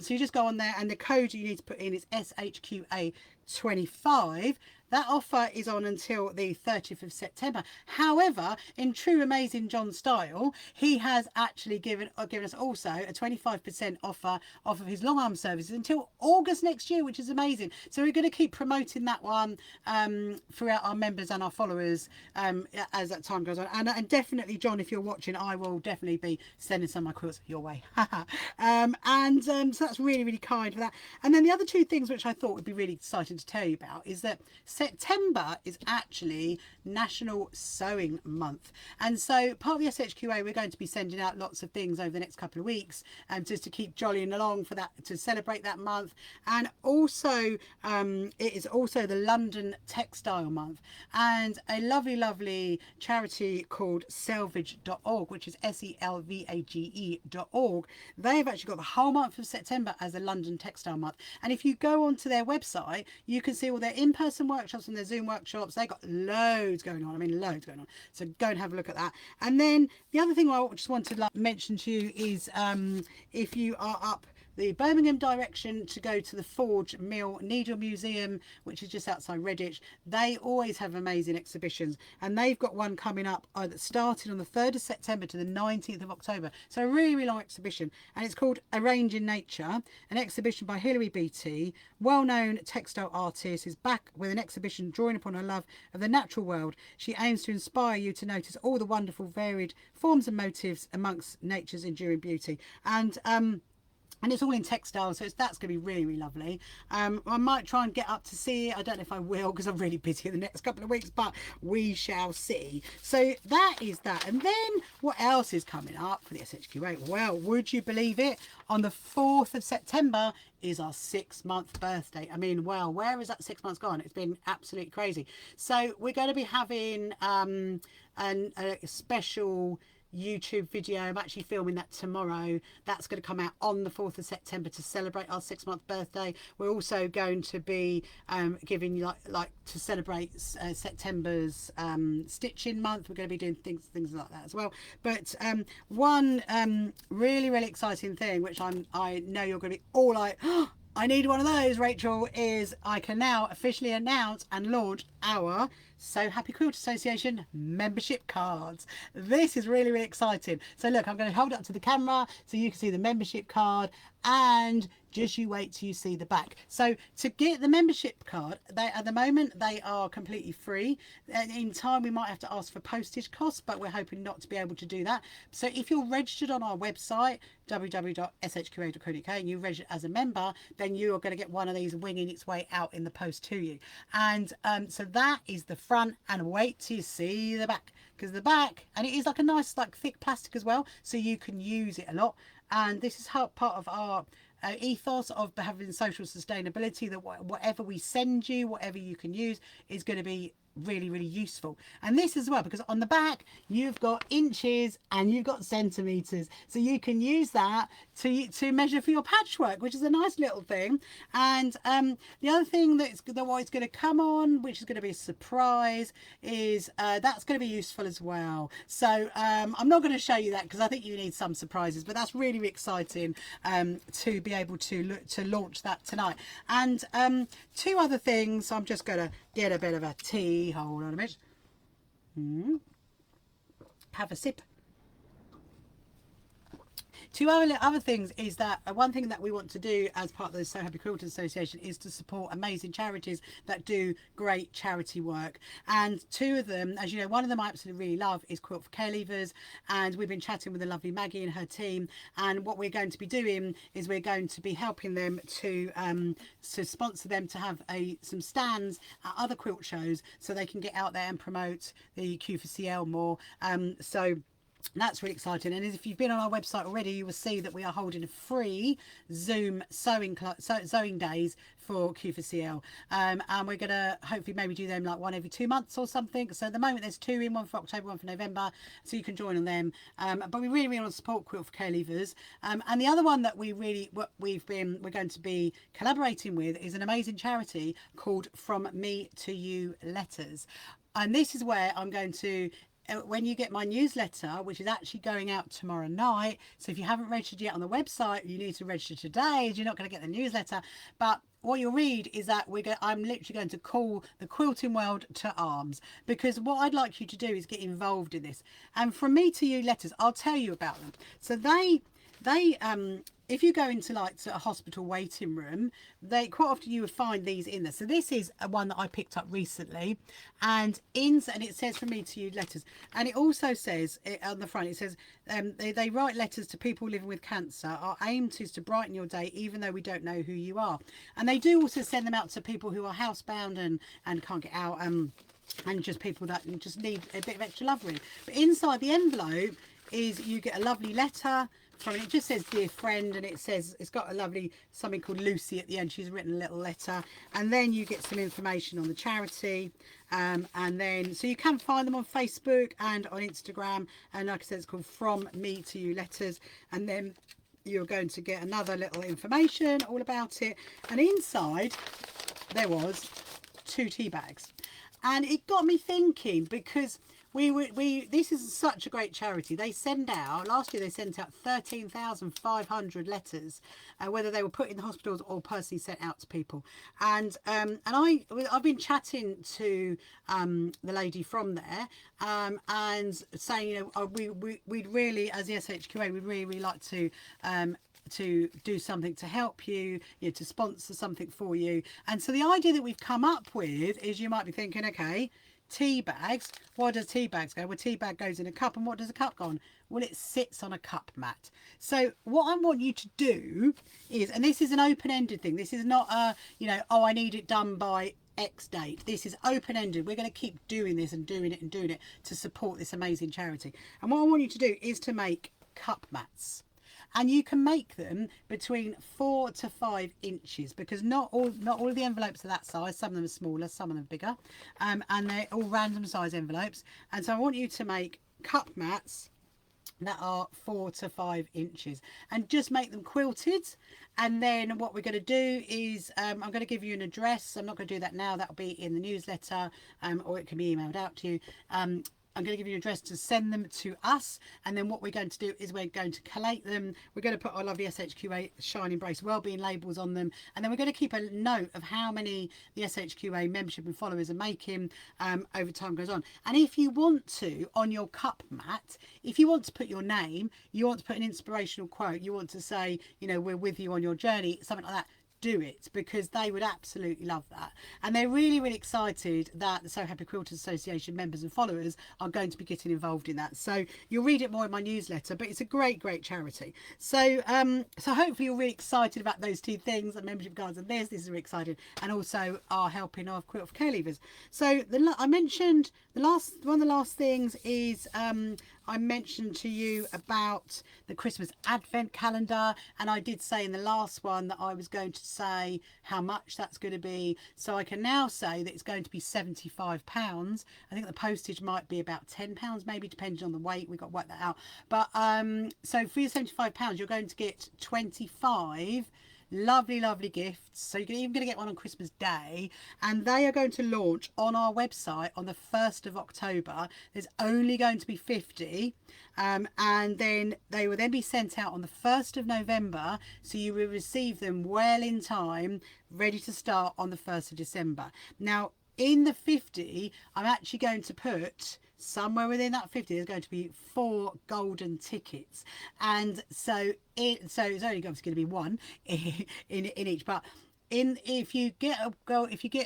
So you just go on there, and the code you need to put in is SHQA25. That offer is on until the 30th of September. However, in true amazing John style, he has actually given us also a 25% offer off of his long arm services until August next year, which is amazing. So we're going to keep promoting that one throughout our members and our followers as that time goes on. And definitely, John, if you're watching, I will definitely be sending some of my quilts your way. So that's really kind for that. And then the other 2 things which I thought would be really exciting to tell you about is that September is actually National Sewing Month, and so part of the SHQA we're going to be sending out lots of things over the next couple of weeks, just to keep jollying along for that, to celebrate that month. And also it is also the London Textile Month, and a lovely charity called selvage.org, which is SELVAGE.org. They've actually got the whole month of September as a London Textile Month, and if you go onto their website You can see all their in-person workshops and their Zoom workshops. They've got loads going on. I mean, loads going on. So go and have a look at that. And then the other thing I just wanted to mention to you is if you are up the Birmingham direction to go to the Forge Mill Needle Museum, which is just outside Redditch. They always have amazing exhibitions, and they've got one coming up that started on the 3rd of September to the 19th of October. So a really, really long exhibition, and it's called A Range in Nature, an exhibition by Hilary Beattie, well-known textile artist, is back with an exhibition drawing upon her love of the natural world. She aims to inspire you to notice all the wonderful varied forms and motifs amongst nature's enduring beauty. And it's all in textiles, so that's going to be really, really lovely. I might try and get up to see it. I don't know if I will, because I'm really busy in the next couple of weeks, but we shall see. So that is that. And then what else is coming up for the SHQA? Well, would you believe it? On the 4th of September is our 6-month birthday. I mean, well, where is that 6 months gone? It's been absolutely crazy. So we're going to be having a special YouTube video. I'm actually filming that tomorrow. That's going to come out on the 4th of September to celebrate our 6-month birthday. We're also going to be giving you like to celebrate September's stitching month. We're going to be doing things like that as well. But one really, really exciting thing, which I know you're going to be all like, oh, I need one of those, Rachel, is I can now officially announce and launch our So Happy Quilters Association membership cards. This is really, really exciting. So look, I'm going to hold it up to the camera so you can see the membership card, and just you wait till you see the back. So to get the membership card, at the moment they are completely free. In time we might have to ask for postage costs, but we're hoping not to be able to do that. So if you're registered on our website www.shqa.co.uk and you register as a member, then you are going to get one of these winging its way out in the post to you. And so that is the front, and wait till you see the back, because the back, and it is like a nice like thick plastic as well, so you can use it a lot. And this is part of our ethos of having social sustainability, that whatever we send you, whatever you can use, is going to be really, really useful. And this as well, because on the back you've got inches and you've got centimeters, so you can use that to measure for your patchwork, which is a nice little thing. And the other thing that's going to come on, which is going to be a surprise, is that's going to be useful as well. So I'm not going to show you that because I think you need some surprises, but that's really, really exciting to be able to launch that tonight. And two other things. I'm just going to get a bit of a tea. Hold on a minute. Have a sip. Two other things is that one thing that we want to do as part of the So Happy Quilters Association is to support amazing charities that do great charity work. And two of them, as you know, one of them I absolutely really love is Quilt for Care Leavers, and we've been chatting with the lovely Maggie and her team, and what we're going to be doing is we're going to be helping them to sponsor them to have some stands at other quilt shows so they can get out there and promote the Q4CL more. So that's really exciting. And if you've been on our website already, you will see that we are holding a free Zoom sewing days for Q4CL, and we're going to hopefully maybe do them like one every 2 months or something. So at the moment there's two in, one for October, one for November, so you can join on them. But we really, really want to support Quilt for Care Leavers. And the other one that we're going to be collaborating with is an amazing charity called From Me to You Letters. And this is where I'm going to, when you get my newsletter, which is actually going out tomorrow night, so if you haven't registered yet on the website, you need to register today, as you're not going to get the newsletter. But what you'll read is that I'm literally going to call the quilting world to arms, because what I'd like you to do is get involved in this. And From Me to You Letters, I'll tell you about them. So they if you go into like a hospital waiting room, they quite often you would find these in there. So this is one that I picked up recently, and it says From Me to You Letters, and it also says on the front, it says they write letters to people living with cancer. Our aim is to brighten your day even though we don't know who you are. And they do also send them out to people who are housebound and can't get out, and just people that just need a bit of extra love really. But inside the envelope is you get a lovely letter from it. It just says dear friend, and it's got a lovely something called Lucy at the end. She's written a little letter, and then you get some information on the charity, and then so you can find them on Facebook and on Instagram, and like I said, it's called From Me to You Letters. And then you're going to get another little information all about it, and inside there was 2 tea bags. And it got me thinking, because this is such a great charity. They send out, last year they sent out 13,500 letters, whether they were put in the hospitals or personally sent out to people. And I've been chatting to the lady from there, and saying, you know, we'd really, as the SHQA, we'd really like to do something to help you, you know, to sponsor something for you. And so the idea that we've come up with is, you might be thinking, okay, tea bags, where does tea bags go? Well, tea bag goes in a cup, and what does a cup go on? Well, it sits on a cup mat. So what I want you to do is, and this is an open-ended thing, this is not a, you know, oh, I need it done by X date. This is open-ended. We're going to keep doing this and doing it and doing it to support this amazing charity. And what I want you to do is to make cup mats. And you can make them between 4 to 5 inches, because not all of the envelopes are that size. Some of them are smaller, some of them are bigger, and they're all random size envelopes. And so I want you to make cup mats that are 4 to 5 inches, and just make them quilted. And then what we're going to do is, I'm going to give you an address. I'm not going to do that now. That'll be in the newsletter, or it can be emailed out to you. I'm going to give you an address to send them to us, and then what we're going to do is we're going to collate them. We're going to put our lovely SHQA Shine Embrace Wellbeing labels on them, and then we're going to keep a note of how many the SHQA membership and followers are making over time goes on. And if you want to, on your cup mat, if you want to put your name, you want to put an inspirational quote, you want to say, you know, we're with you on your journey, something like that, do it, because they would absolutely love that. And they're really, really excited that the So Happy Quilters Association members and followers are going to be getting involved in that. So you'll read it more in my newsletter, but it's a great charity. So so hopefully you're really excited about those 2 things, the membership cards and this is really exciting, and also our helping of Quilt for Care Leavers. So I mentioned one of the last things is I mentioned to you about the Christmas Advent calendar, and I did say in the last one that I was going to say how much that's going to be. So I can now say that it's going to be £75. I think the postage might be about £10, maybe, depending on the weight. We've got to work that out. But so for your £75, you're going to get 25 lovely gifts. So you're even going to get one on Christmas Day, and they are going to launch on our website on the 1st of October. There's only going to be 50, and then they will then be sent out on the 1st of November, so you will receive them well in time, ready to start on the 1st of December. Now in the 50, I'm actually going to put, somewhere within that 50 there's going to be 4 golden tickets, and so it's only obviously going to be one in each, but if you get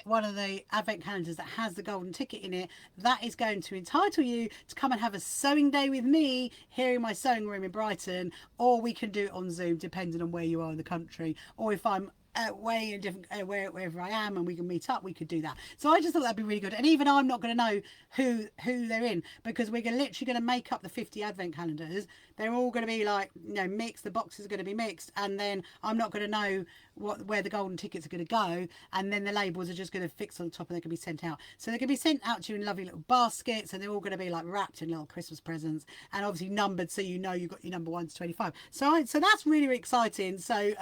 one of the advent calendars that has the golden ticket in it, that is going to entitle you to come and have a sewing day with me here in my sewing room in Brighton, or we can do it on Zoom depending on where you are in the country, or if I'm way in different wherever I am and we can meet up, we could do that. So I just thought that'd be really good. And even I'm not going to know who they're in, because we're literally going to make up the 50 advent calendars. They're all going to be like, you know, mixed. The boxes are going to be mixed, and then I'm not going to know where the golden tickets are going to go, and then the labels are just going to fix on top and they're going to be sent out. So they're going to be sent out to you in lovely little baskets, and they're all going to be like wrapped in little Christmas presents, and obviously numbered, so you know you've got your number 1 to 25. So that's really exciting. So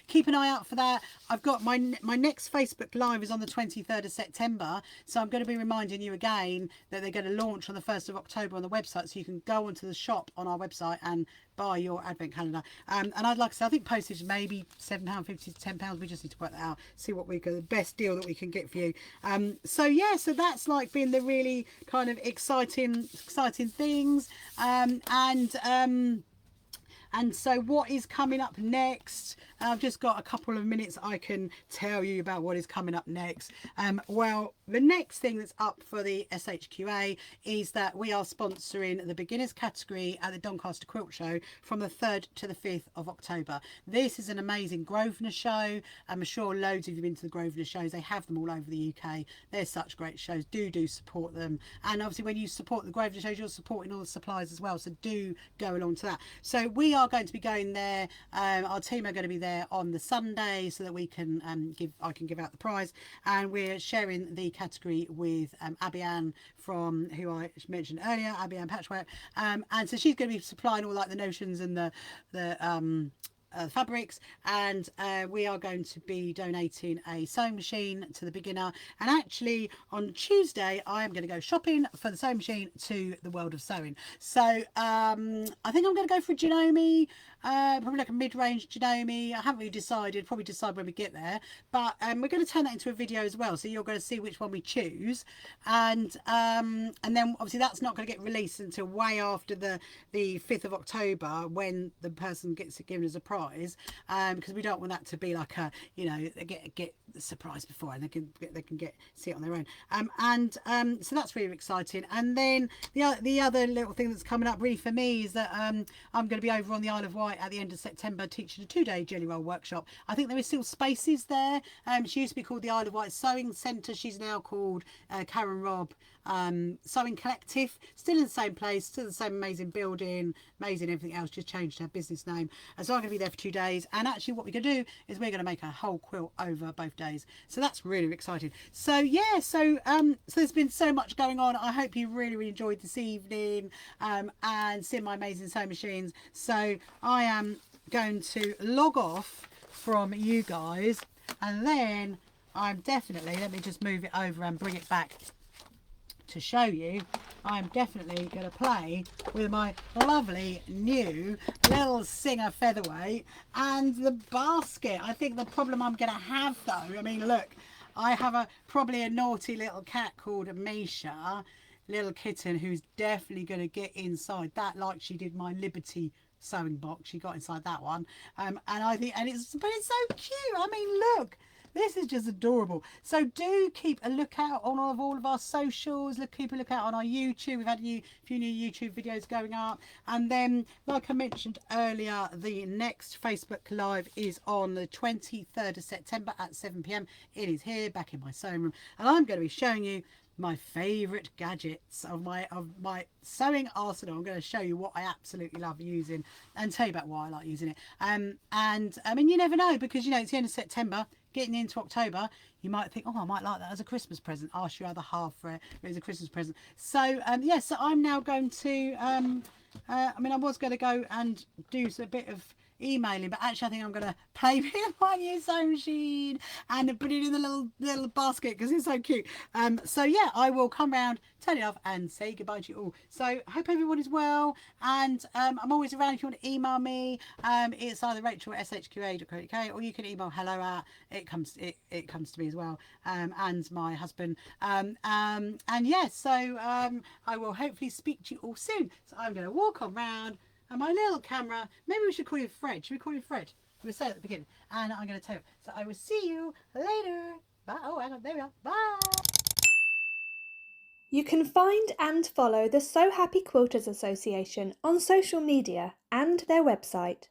keep an eye out for that. I've got my next Facebook Live is on the 23rd of September, so I'm going to be reminding you again that they're going to launch on the 1st of October on the website, so you can go onto the shop on our website and buy your advent calendar. And I'd like to say, I think postage is maybe £7.50 to £10. We just need to work that out, see what the best deal that we can get for you. So yeah, so that's like been the really kind of exciting things. And so what is coming up next? I've just got a couple of minutes I can tell you about what is coming up next. Well, the next thing that's up for the SHQA is that we are sponsoring the beginners category at the Doncaster Quilt Show from the 3rd to the 5th of October. This is an amazing Grosvenor show. I'm sure loads of you have been to the Grosvenor shows. They have them all over the UK. They're such great shows. Do support them. And obviously when you support the Grosvenor shows, you're supporting all the suppliers as well. So do go along to that. So we are going to be going there. Our team are going to be there on the Sunday, so that we can I can give out the prize, and we're sharing the category with Abby Ann, from who I mentioned earlier, Abby Ann Patchwork, and so she's going to be supplying all like the notions and the fabrics, and we are going to be donating a sewing machine to the beginner. And actually on Tuesday I am going to go shopping for the sewing machine to the World of Sewing. So I think I'm going to go for a Janome, probably like a mid-range Janome. I haven't really decided, probably decide when we get there, but we're going to turn that into a video as well, so you're going to see which one we choose. And then obviously that's not going to get released until way after the 5th of October, when the person gets it given as a prize, because we don't want that to be like a, you know, they get the surprise before and they can see it on their own. So that's really exciting. And then the other little thing that's coming up really for me is that I'm going to be over on the Isle of Wight at the end of September teaching a 2-day jelly roll workshop. I think there is still spaces there. She used to be called the Isle of Wight Sewing Centre. She's now called Karen Robb Sewing Collective. Still in the same place, still the same amazing building, amazing everything else, just changed her business name. And so I'm going to be there for 2 days, and actually what we're going to do is we're going to make a whole quilt over both days, so that's really exciting. So yeah, so there's been so much going on. I hope you really enjoyed this evening and seeing my amazing sewing machines. So I am going to log off from you guys, and then I'm definitely, let me just move it over and bring it back to show you, I'm definitely going to play with my lovely new little Singer featherweight and the basket. I think the problem I'm going to have though, I mean look, I have probably a naughty little cat called Misha, little kitten, who's definitely going to get inside that, like she did my Liberty sewing box. She got inside that one, and I think, but it's so cute. I mean look, this is just adorable. So do keep a lookout on all of our socials. Keep a lookout on our YouTube. We've had a few new YouTube videos going up. And then, like I mentioned earlier, the next Facebook Live is on the 23rd of September at 7 p.m. It is here, back in my sewing room. And I'm going to be showing you my favourite gadgets of my sewing arsenal. I'm going to show you what I absolutely love using and tell you about why I like using it. And I mean, you never know, because, you know, it's the end of September, getting into October, you might think, oh, I might like that as a Christmas present. Ask your other half for it as a Christmas present. So yeah, so I'm now going to I mean, I was going to go and do a bit of emailing, but actually I think I'm going to play with my new sewing machine and put it in the little basket because it's so cute. So yeah, I will come round, turn it off and say goodbye to you all. So I hope everyone is well, and I'm always around if you want to email me. It's either Rachel at SHQA.co.uk, or you can email hello at, it comes to me as well, and my husband. And yeah, so I will hopefully speak to you all soon. So I'm going to walk on round. And my little camera, maybe we should call him Fred. Should we call him Fred? We'll say at the beginning. And I'm going to tell you. So I will see you later. Bye. Oh, hang on. There we are. Bye. You can find and follow the So Happy Quilters Association on social media and their website.